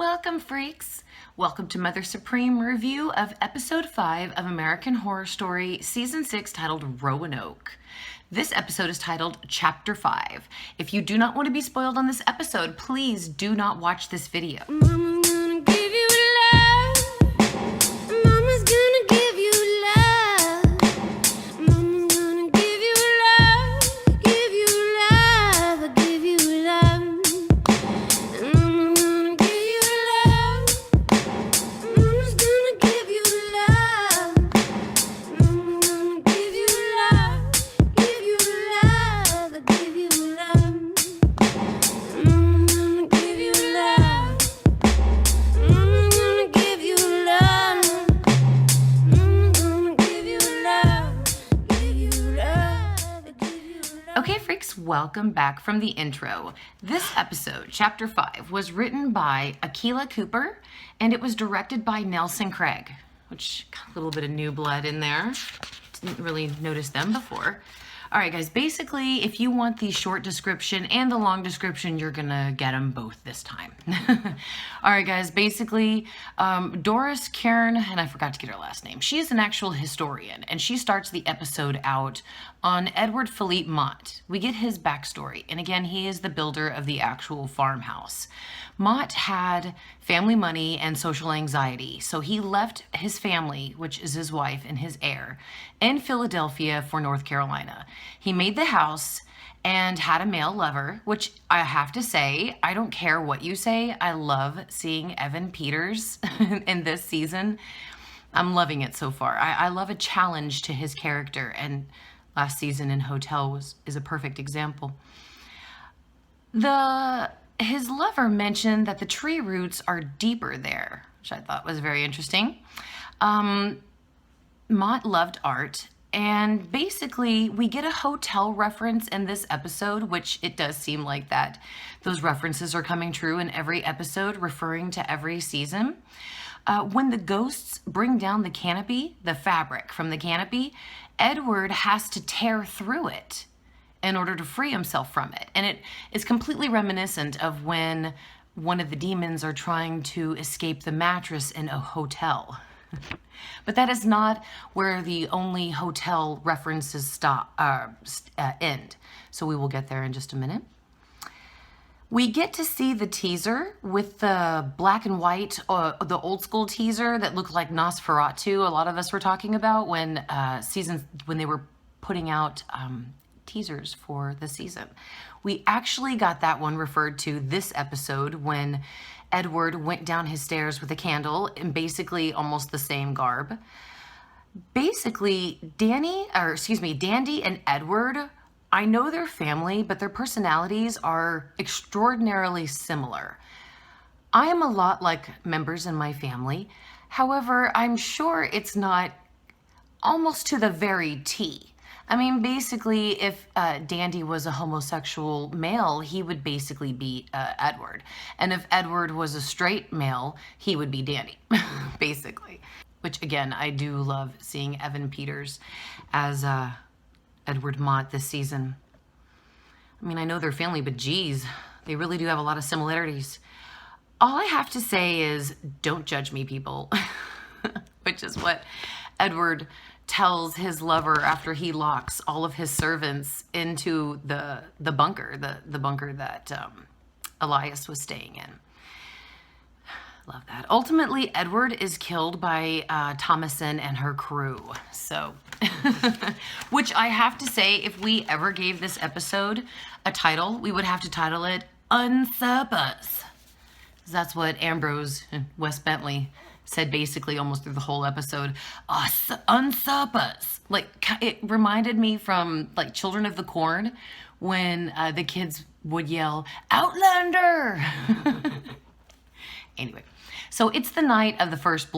Welcome, freaks! Welcome to Mother Supreme review of episode 5 of American Horror Story season 6, titled Roanoke. This episode is titled Chapter 5. If you do not want to be spoiled on this episode, please do not watch this video. Mama's gonna give you love. Mama's gonna give you love. Mama's gonna give you love. Give you love. Give you love. Mama's gonna give you love. Mama's gonna give you love. Mama's gonna give you love. Give you love. Give you love. Mama's gonna give you love. Mama's gonna give you love. Mama's gonna give you love. Give you love. Give you love. Okay, freaks, welcome back from the intro. This episode, Chapter 5, was written by Akela Cooper, and it was directed by Nelson Craag, which got a little bit of new blood in there. Didn't really notice them before. All right, guys, basically, if you want the short description and the long description, you're gonna get them both this time. All right, guys, basically, Doris Karen, and I forgot to get her last name, she is an actual historian, and she starts the episode out on Edward Philippe Mott. We get his backstory, and again, he is the builder of the actual farmhouse. Mott had family money and social anxiety, so he left his family, which is his wife and his heir, in Philadelphia for North Carolina. He made the house and had a male lover, which I have to say, I don't care what you say, I love seeing Evan Peters in this season. I'm loving it so far. I love a challenge to his character, and last season in Hotel is a perfect example. His lover mentioned that the tree roots are deeper there, which I thought was very interesting. Mott loved art, and basically we get a hotel reference in this episode, which it does seem like that those references are coming true in every episode, referring to every season. When the ghosts bring down the canopy, the fabric from the canopy, Edward has to tear through it in order to free himself from it. And it is completely reminiscent of when one of the demons are trying to escape the mattress in a hotel. But that is not where the only hotel references end. So we will get there in just a minute. We get to see the teaser with the black and white, the old school teaser that looked like Nosferatu. A lot of us were talking about when they were putting out teasers for the season. We actually got that one referred to this episode when Edward went down his stairs with a candle in basically almost the same garb. Basically, Dandy and Edward, I know they're family, but their personalities are extraordinarily similar. I am a lot like members in my family. However, I'm sure it's not almost to the very T. I mean, basically, if Dandy was a homosexual male, he would basically be Edward. And if Edward was a straight male, he would be Dandy, basically. Which, again, I do love seeing Evan Peters as Edward Mott this season. I mean, I know they're family, but geez, they really do have a lot of similarities. All I have to say is, don't judge me, people. Which is what Edward tells his lover after he locks all of his servants into the bunker, the bunker that Elias was staying in. Love that. Ultimately, Edward is killed by Thomasin and her crew. So, which I have to say, if we ever gave this episode a title, we would have to title it Usurpers. That's what Ambrose and Wes Bentley said basically almost through the whole episode. Usurpers. Like, it reminded me from like Children of the Corn when the kids would yell, Outlander! Anyway, so it's the night of the first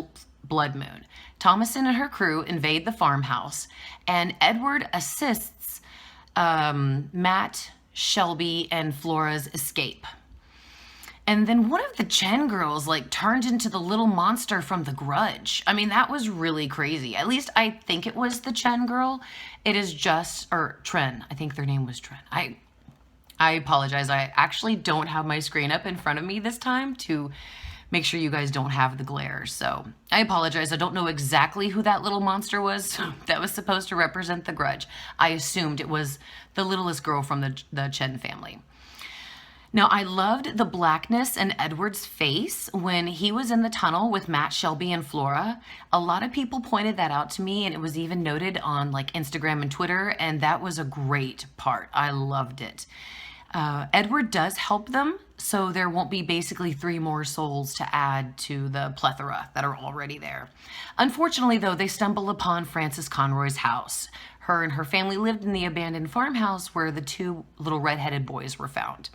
blood moon. Thomasin and her crew invade the farmhouse, and Edward assists Matt, Shelby, and Flora's escape. And then one of the Chen girls like turned into the little monster from The Grudge. I mean, that was really crazy. At least I think it was the Chen girl. It is just, or Tren. I think their name was Tren. I apologize. I actually don't have my screen up in front of me this time to make sure you guys don't have the glare. So I apologize. I don't know exactly who that little monster was that was supposed to represent the grudge. I assumed it was the littlest girl from the Chen family. Now, I loved the blackness in Edward's face when he was in the tunnel with Matt, Shelby, and Flora. A lot of people pointed that out to me, and it was even noted on like Instagram and Twitter, and that was a great part. I loved it. Edward does help them, so there won't be basically 3 more souls to add to the plethora that are already there. Unfortunately, though, they stumble upon Frances Conroy's house. Her and her family lived in the abandoned farmhouse where the 2 little redheaded boys were found.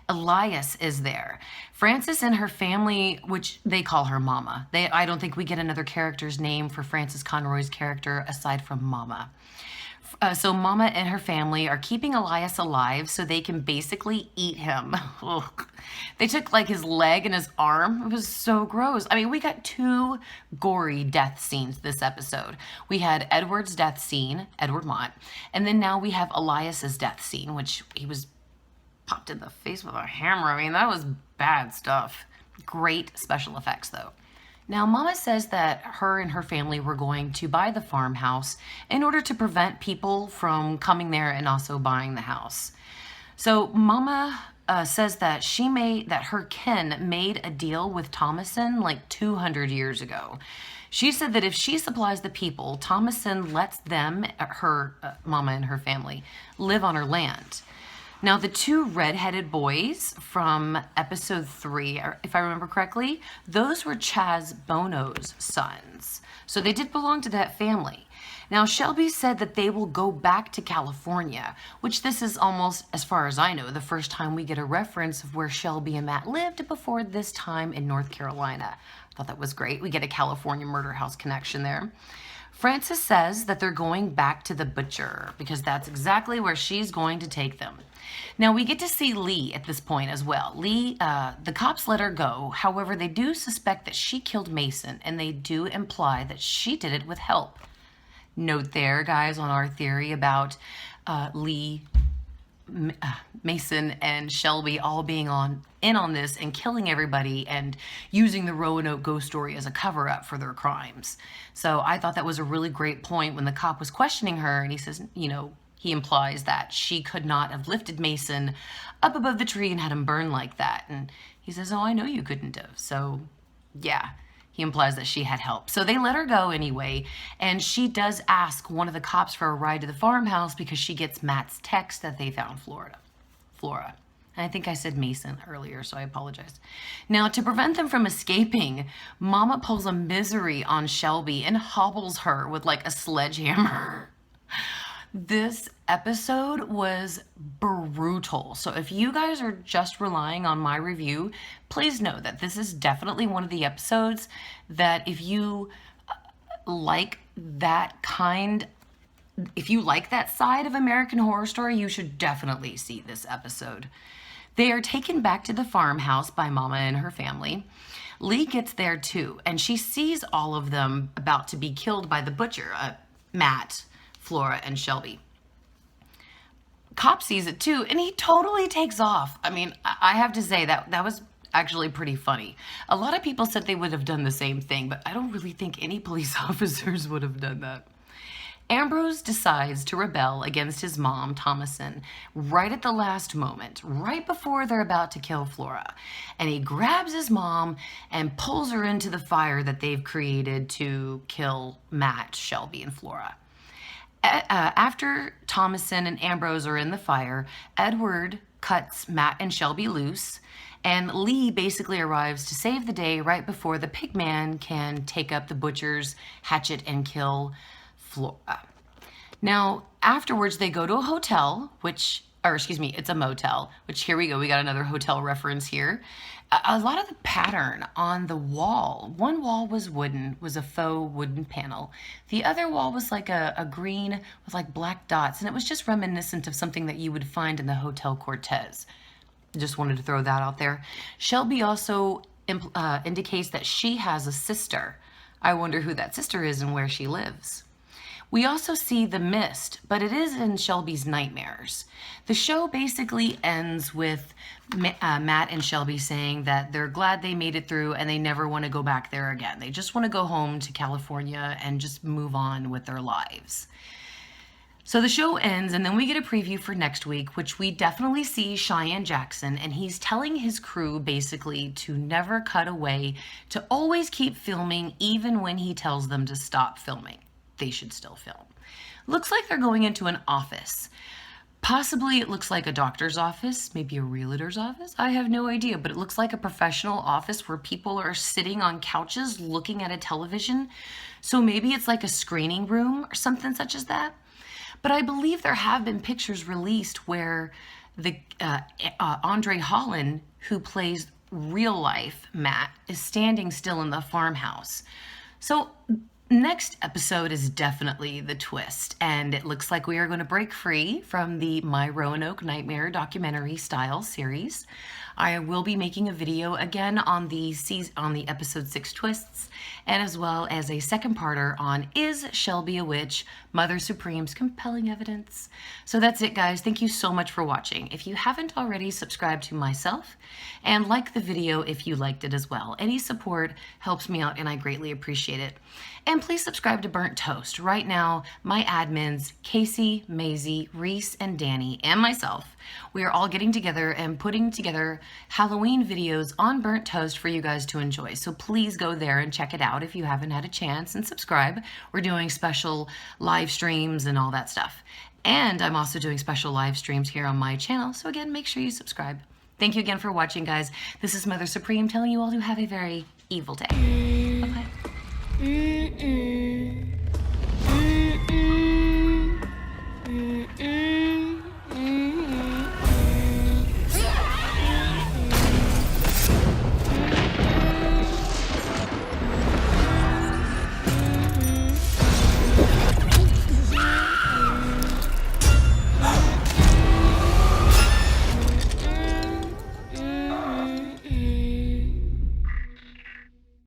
Elias is there. Frances and her family, which they call her Mama. I don't think we get another character's name for Frances Conroy's character aside from Mama. So Mama and her family are keeping Elias alive so they can basically eat him. They took like his leg and his arm. It was so gross. I mean, we got 2 gory death scenes this episode. We had Edward's death scene, Edward Mott, and then now we have Elias's death scene, which he was popped in the face with a hammer. I mean, that was bad stuff. Great special effects, though. Now, Mama says that her and her family were going to buy the farmhouse in order to prevent people from coming there and also buying the house. So Mama says that that her kin made a deal with Thomason like 200 years ago. She said that if she supplies the people, Thomason lets them, her Mama and her family, live on her land. Now, the 2 redheaded boys from episode 3, if I remember correctly, those were Chaz Bono's sons. So they did belong to that family. Now, Shelby said that they will go back to California, which this is almost, as far as I know, the first time we get a reference of where Shelby and Matt lived before this time in North Carolina. I thought that was great. We get a California murder house connection there. Frances says that they're going back to the butcher because that's exactly where she's going to take them. Now, we get to see Lee at this point as well. Lee, the cops let her go. However, they do suspect that she killed Mason, and they do imply that she did it with help. Note there, guys, on our theory about Lee, Mason, and Shelby all being in on this and killing everybody and using the Roanoke ghost story as a cover-up for their crimes. So I thought that was a really great point when the cop was questioning her, and he says, he implies that she could not have lifted Mason up above the tree and had him burn like that. And he says, oh, I know you couldn't have. So, yeah, he implies that she had help. So they let her go anyway, and she does ask one of the cops for a ride to the farmhouse because she gets Matt's text that they found Flora. And I think I said Mason earlier, so I apologize. Now, to prevent them from escaping, Mama pulls a misery on Shelby and hobbles her with like a sledgehammer. This episode was brutal. So if you guys are just relying on my review, please know that this is definitely one of the episodes that if you like that side of American Horror Story, you should definitely see this episode. They are taken back to the farmhouse by Mama and her family. Lee gets there too, and she sees all of them about to be killed by the butcher, Matt, Flora, and Shelby. Cop sees it too, and he totally takes off. I mean, I have to say that was actually pretty funny. A lot of people said they would have done the same thing, but I don't really think any police officers would have done that. Ambrose decides to rebel against his mom, Thomason, right at the last moment, right before they're about to kill Flora. And he grabs his mom and pulls her into the fire that they've created to kill Matt, Shelby, and Flora. After Thomason and Ambrose are in the fire, Edward cuts Matt and Shelby loose, and Lee basically arrives to save the day right before the pigman can take up the butcher's hatchet and kill Flora. Now, afterwards, they go to a hotel, it's a motel, which here we go. We got another hotel reference here. A lot of the pattern on the wall. One wall was a faux wooden panel. The other wall was like a green with like black dots, and it was just reminiscent of something that you would find in the Hotel Cortez. Just wanted to throw that out there. Shelby also indicates that she has a sister. I wonder who that sister is and where she lives. We also see the mist, but it is in Shelby's nightmares. The show basically ends with Matt and Shelby saying that they're glad they made it through and they never want to go back there again. They just want to go home to California and just move on with their lives. So the show ends, and then we get a preview for next week, which we definitely see Cheyenne Jackson, and he's telling his crew basically to never cut away, to always keep filming, even when he tells them to stop filming. They should still film. Looks like they're going into an office. Possibly it looks like a doctor's office, maybe a realtor's office. I have no idea, but it looks like a professional office where people are sitting on couches looking at a television. So maybe it's like a screening room or something such as that. But I believe there have been pictures released where the Andre Holland, who plays real life Matt, is standing still in the farmhouse. So next episode is definitely the twist, and it looks like we are going to break free from the My Roanoke Nightmare documentary style series. I will be making a video again on the episode 6 twists, and as well as a second parter on Is Shelby a Witch? Mother Supreme's compelling evidence. So that's it, guys. Thank you so much for watching. If you haven't already, subscribe to myself and like the video if you liked it as well. Any support helps me out and I greatly appreciate it. And please subscribe to Burnt Toast. Right now, my admins, Casey, Maisie, Reese, and Danny, and myself, we are all getting together and putting together Halloween videos on Burnt Toast for you guys to enjoy. So please go there and check it out if you haven't had a chance, and subscribe. We're doing special live streams and all that stuff. And I'm also doing special live streams here on my channel. So again, make sure you subscribe. Thank you again for watching, guys. This is Mother Supreme telling you all to have a very evil day. Bye-bye. Mm-mm. Mm-mm. Mm-mm.